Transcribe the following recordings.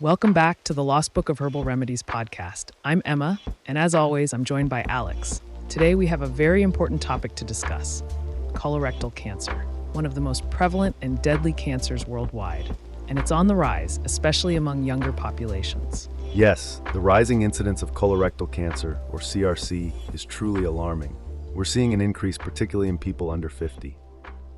Welcome back to the Lost Book of Herbal Remedies podcast. I'm Emma, and as always, I'm joined by Alex. Today we have a very important topic to discuss: colorectal cancer, one of the most prevalent and deadly cancers worldwide. And it's on the rise, especially among younger populations. Yes, the rising incidence of colorectal cancer, or CRC, is truly alarming. We're seeing an increase particularly in people under 50.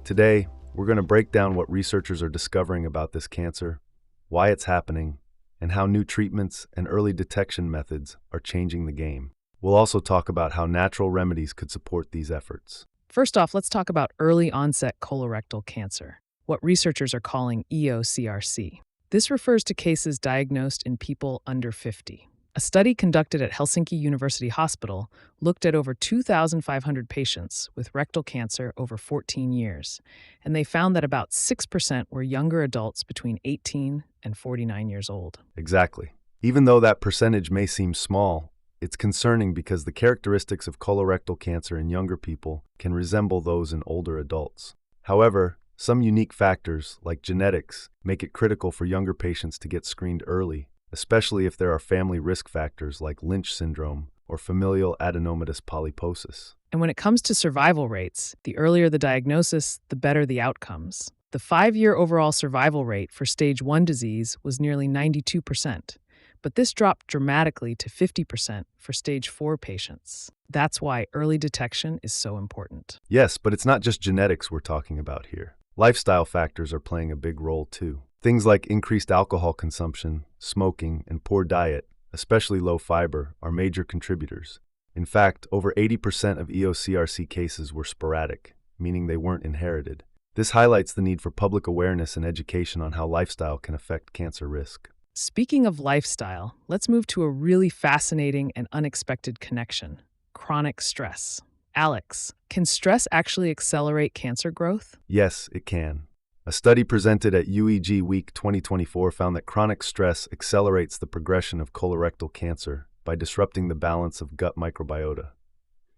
Today, we're going to break down what researchers are discovering about this cancer, why it's happening, and how new treatments and early detection methods are changing the game. We'll also talk about how natural remedies could support these efforts. First off, let's talk about early onset colorectal cancer, what researchers are calling EOCRC. This refers to cases diagnosed in people under 50. A study conducted at Helsinki University Hospital looked at over 2,500 patients with rectal cancer over 14 years, and they found that about 6% were younger adults between 18 and 49 years old. Exactly. Even though that percentage may seem small, it's concerning because the characteristics of colorectal cancer in younger people can resemble those in older adults. However, some unique factors, like genetics, make it critical for younger patients to get screened early, especially if there are family risk factors like Lynch syndrome or familial adenomatous polyposis. And when it comes to survival rates, the earlier the diagnosis, the better the outcomes. The 5-year overall survival rate for stage 1 disease was nearly 92%, but this dropped dramatically to 50% for stage 4 patients. That's why early detection is so important. Yes, but it's not just genetics we're talking about here. Lifestyle factors are playing a big role too. Things like increased alcohol consumption, smoking, and poor diet, especially low fiber, are major contributors. In fact, over 80% of EOCRC cases were sporadic, meaning they weren't inherited. This highlights the need for public awareness and education on how lifestyle can affect cancer risk. Speaking of lifestyle, let's move to a really fascinating and unexpected connection: chronic stress. Alex, can stress actually accelerate cancer growth? Yes, it can. A study presented at UEG Week 2024 found that chronic stress accelerates the progression of colorectal cancer by disrupting the balance of gut microbiota.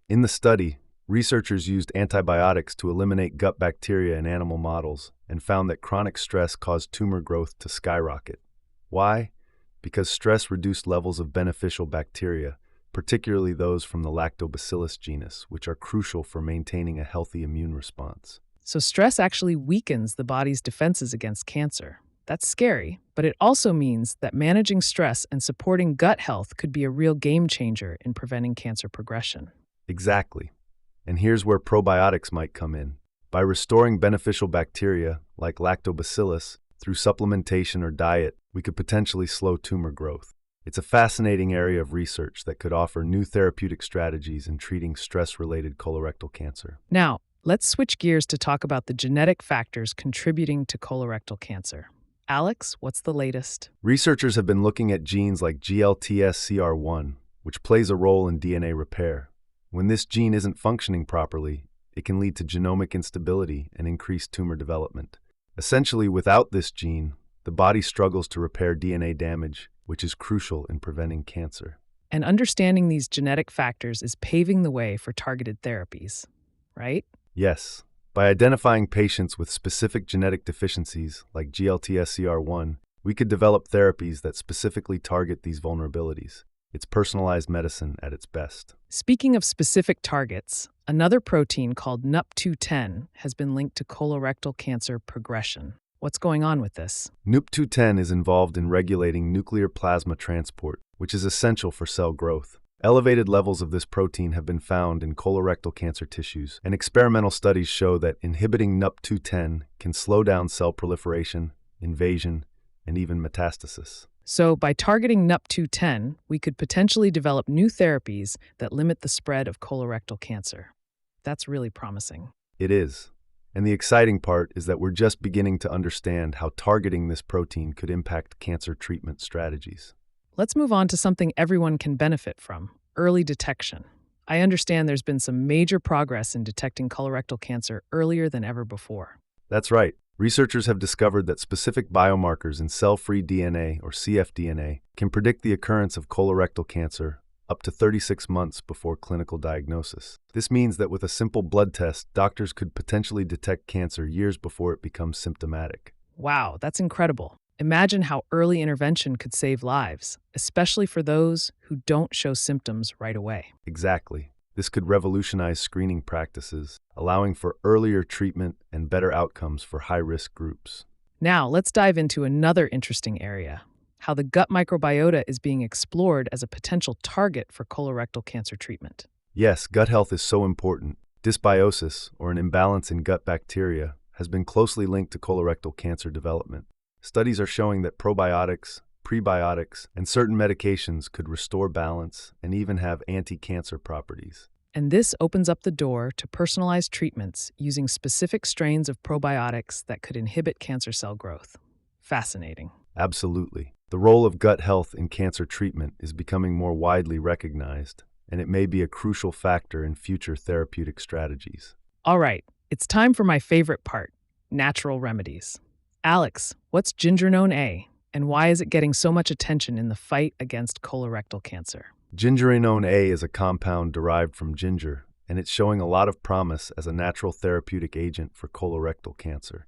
In the study, researchers used antibiotics to eliminate gut bacteria in animal models and found that chronic stress caused tumor growth to skyrocket. Why? Because stress reduced levels of beneficial bacteria, particularly those from the lactobacillus genus, which are crucial for maintaining a healthy immune response. So stress actually weakens the body's defenses against cancer. That's scary, but it also means that managing stress and supporting gut health could be a real game changer in preventing cancer progression. Exactly. And here's where probiotics might come in. By restoring beneficial bacteria, like lactobacillus, through supplementation or diet, we could potentially slow tumor growth. It's a fascinating area of research that could offer new therapeutic strategies in treating stress-related colorectal cancer. Now, let's switch gears to talk about the genetic factors contributing to colorectal cancer. Alex, what's the latest? Researchers have been looking at genes like GLTSCR1, which plays a role in DNA repair. When this gene isn't functioning properly, it can lead to genomic instability and increased tumor development. Essentially, without this gene, the body struggles to repair DNA damage, which is crucial in preventing cancer. And understanding these genetic factors is paving the way for targeted therapies, right? Yes. By identifying patients with specific genetic deficiencies, like GLTSCR1, we could develop therapies that specifically target these vulnerabilities. It's personalized medicine at its best. Speaking of specific targets, another protein called NUP210 has been linked to colorectal cancer progression. What's going on with this? NUP210 is involved in regulating nuclear plasma transport, which is essential for cell growth. Elevated levels of this protein have been found in colorectal cancer tissues, and experimental studies show that inhibiting NUP210 can slow down cell proliferation, invasion, and even metastasis. So, by targeting NUP210, we could potentially develop new therapies that limit the spread of colorectal cancer. That's really promising. It is. And the exciting part is that we're just beginning to understand how targeting this protein could impact cancer treatment strategies. Let's move on to something everyone can benefit from: early detection. I understand there's been some major progress in detecting colorectal cancer earlier than ever before. That's right. Researchers have discovered that specific biomarkers in cell-free DNA, or cfDNA, can predict the occurrence of colorectal cancer up to 36 months before clinical diagnosis. This means that with a simple blood test, doctors could potentially detect cancer years before it becomes symptomatic. Wow, that's incredible. Imagine how early intervention could save lives, especially for those who don't show symptoms right away. Exactly. This could revolutionize screening practices, allowing for earlier treatment and better outcomes for high-risk groups. Now, let's dive into another interesting area: how the gut microbiota is being explored as a potential target for colorectal cancer treatment. Yes, gut health is so important. Dysbiosis, or an imbalance in gut bacteria, has been closely linked to colorectal cancer development. Studies are showing that probiotics, prebiotics, and certain medications could restore balance and even have anti-cancer properties. And this opens up the door to personalized treatments using specific strains of probiotics that could inhibit cancer cell growth. Fascinating. Absolutely. The role of gut health in cancer treatment is becoming more widely recognized, and it may be a crucial factor in future therapeutic strategies. All right, it's time for my favorite part: natural remedies. Alex, what's Gingerenone A, and why is it getting so much attention in the fight against colorectal cancer? Gingerenone A is a compound derived from ginger, and it's showing a lot of promise as a natural therapeutic agent for colorectal cancer.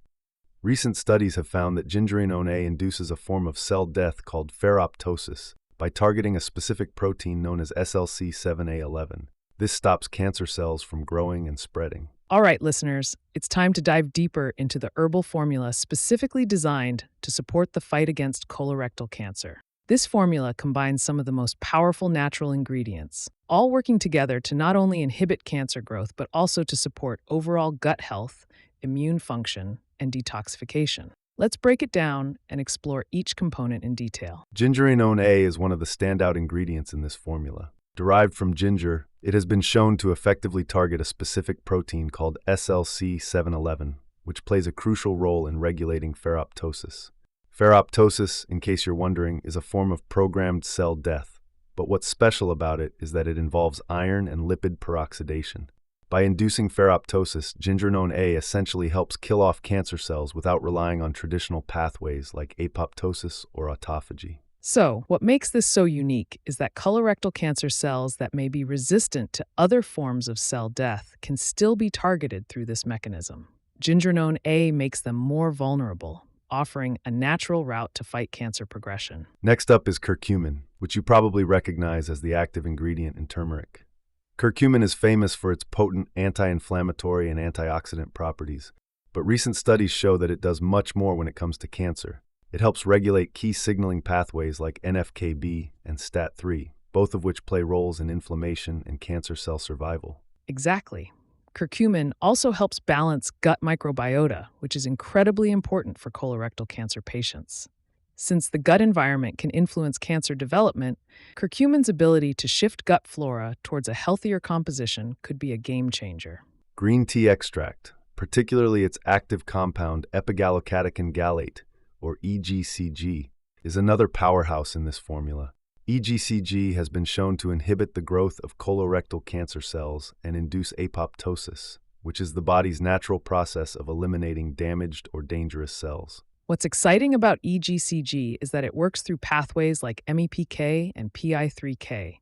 Recent studies have found that Gingerenone A induces a form of cell death called ferroptosis by targeting a specific protein known as SLC7A11. This stops cancer cells from growing and spreading. All right, listeners, it's time to dive deeper into the herbal formula specifically designed to support the fight against colorectal cancer. This formula combines some of the most powerful natural ingredients, all working together to not only inhibit cancer growth, but also to support overall gut health, immune function, and detoxification. Let's break it down and explore each component in detail. Gingerenone A is one of the standout ingredients in this formula. Derived from ginger, it has been shown to effectively target a specific protein called SLC711, which plays a crucial role in regulating ferroptosis. Ferroptosis, in case you're wondering, is a form of programmed cell death, but what's special about it is that it involves iron and lipid peroxidation. By inducing ferroptosis, Gingerenone A essentially helps kill off cancer cells without relying on traditional pathways like apoptosis or autophagy. So, what makes this so unique is that colorectal cancer cells that may be resistant to other forms of cell death can still be targeted through this mechanism. Gingerenone A makes them more vulnerable, offering a natural route to fight cancer progression. Next up is curcumin, which you probably recognize as the active ingredient in turmeric. Curcumin is famous for its potent anti-inflammatory and antioxidant properties, but recent studies show that it does much more when it comes to cancer. It helps regulate key signaling pathways like NFKB and STAT3, both of which play roles in inflammation and cancer cell survival. Exactly. Curcumin also helps balance gut microbiota, which is incredibly important for colorectal cancer patients. Since the gut environment can influence cancer development, curcumin's ability to shift gut flora towards a healthier composition could be a game changer. Green tea extract, particularly its active compound epigallocatechin gallate, or EGCG, is another powerhouse in this formula. EGCG has been shown to inhibit the growth of colorectal cancer cells and induce apoptosis, which is the body's natural process of eliminating damaged or dangerous cells. What's exciting about EGCG is that it works through pathways like MEPK and PI3K,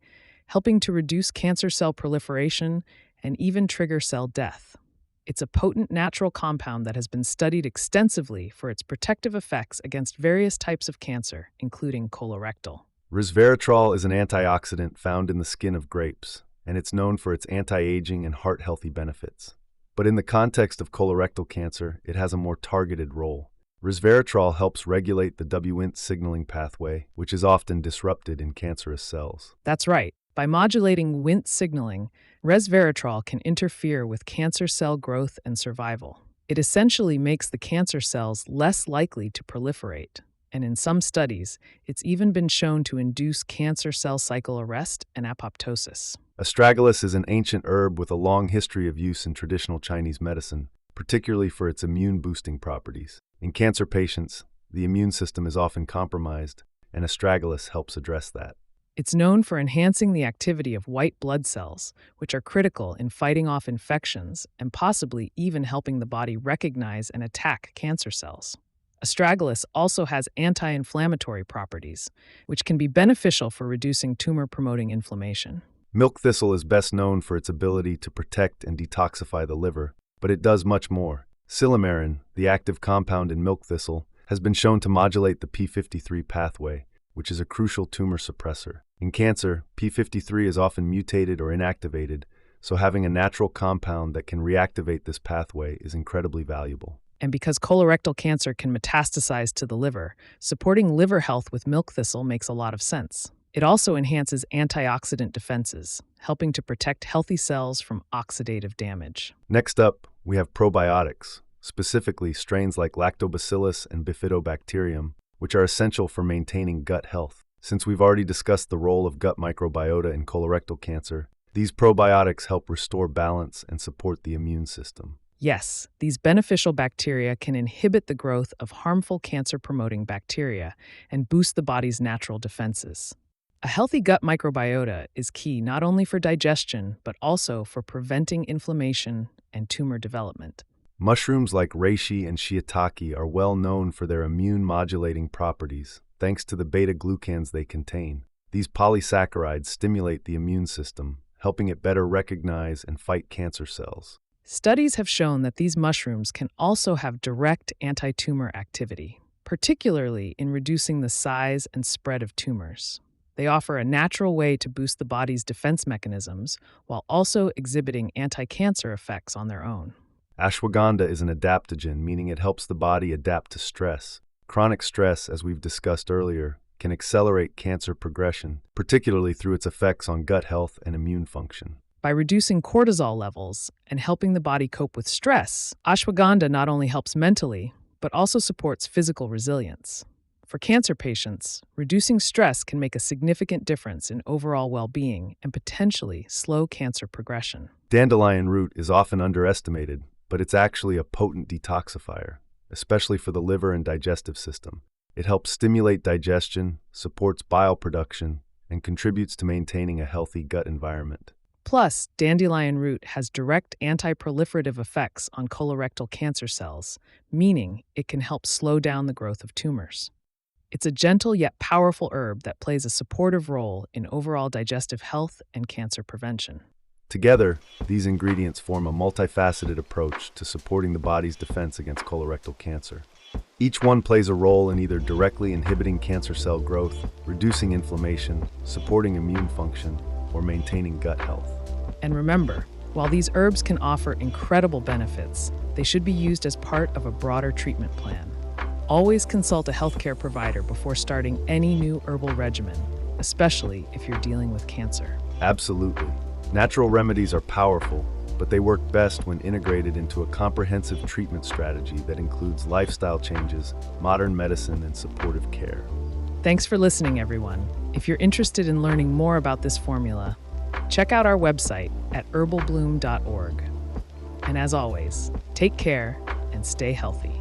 helping to reduce cancer cell proliferation and even trigger cell death. It's a potent natural compound that has been studied extensively for its protective effects against various types of cancer, including colorectal. Resveratrol is an antioxidant found in the skin of grapes, and it's known for its anti-aging and heart-healthy benefits. But in the context of colorectal cancer, it has a more targeted role. Resveratrol helps regulate the Wnt signaling pathway, which is often disrupted in cancerous cells. That's right. By modulating Wnt signaling, resveratrol can interfere with cancer cell growth and survival. It essentially makes the cancer cells less likely to proliferate, and in some studies, it's even been shown to induce cancer cell cycle arrest and apoptosis. Astragalus is an ancient herb with a long history of use in traditional Chinese medicine, particularly for its immune-boosting properties. In cancer patients, the immune system is often compromised, and astragalus helps address that. It's known for enhancing the activity of white blood cells, which are critical in fighting off infections and possibly even helping the body recognize and attack cancer cells. Astragalus also has anti-inflammatory properties, which can be beneficial for reducing tumor-promoting inflammation. Milk thistle is best known for its ability to protect and detoxify the liver, but it does much more. Silymarin, the active compound in milk thistle, has been shown to modulate the p53 pathway, which is a crucial tumor suppressor. In cancer, p53 is often mutated or inactivated, so having a natural compound that can reactivate this pathway is incredibly valuable. And because colorectal cancer can metastasize to the liver, supporting liver health with milk thistle makes a lot of sense. It also enhances antioxidant defenses, helping to protect healthy cells from oxidative damage. Next up, we have probiotics, specifically strains like Lactobacillus and Bifidobacterium, which are essential for maintaining gut health. Since we've already discussed the role of gut microbiota in colorectal cancer, these probiotics help restore balance and support the immune system. Yes, these beneficial bacteria can inhibit the growth of harmful cancer-promoting bacteria and boost the body's natural defenses. A healthy gut microbiota is key not only for digestion, but also for preventing inflammation and tumor development. Mushrooms like reishi and shiitake are well known for their immune-modulating properties, thanks to the beta-glucans they contain. These polysaccharides stimulate the immune system, helping it better recognize and fight cancer cells. Studies have shown that these mushrooms can also have direct anti-tumor activity, particularly in reducing the size and spread of tumors. They offer a natural way to boost the body's defense mechanisms while also exhibiting anti-cancer effects on their own. Ashwagandha is an adaptogen, meaning it helps the body adapt to stress. Chronic stress, as we've discussed earlier, can accelerate cancer progression, particularly through its effects on gut health and immune function. By reducing cortisol levels and helping the body cope with stress, ashwagandha not only helps mentally, but also supports physical resilience. For cancer patients, reducing stress can make a significant difference in overall well-being and potentially slow cancer progression. Dandelion root is often underestimated, but it's actually a potent detoxifier, especially for the liver and digestive system. It helps stimulate digestion, supports bile production, and contributes to maintaining a healthy gut environment. Plus, dandelion root has direct anti-proliferative effects on colorectal cancer cells, meaning it can help slow down the growth of tumors. It's a gentle yet powerful herb that plays a supportive role in overall digestive health and cancer prevention. Together, these ingredients form a multifaceted approach to supporting the body's defense against colorectal cancer. Each one plays a role in either directly inhibiting cancer cell growth, reducing inflammation, supporting immune function, or maintaining gut health. And remember, while these herbs can offer incredible benefits, they should be used as part of a broader treatment plan. Always consult a healthcare provider before starting any new herbal regimen, especially if you're dealing with cancer. Absolutely. Natural remedies are powerful, but they work best when integrated into a comprehensive treatment strategy that includes lifestyle changes, modern medicine, and supportive care. Thanks for listening, everyone. If you're interested in learning more about this formula, check out our website at herbalbloom.org. And as always, take care and stay healthy.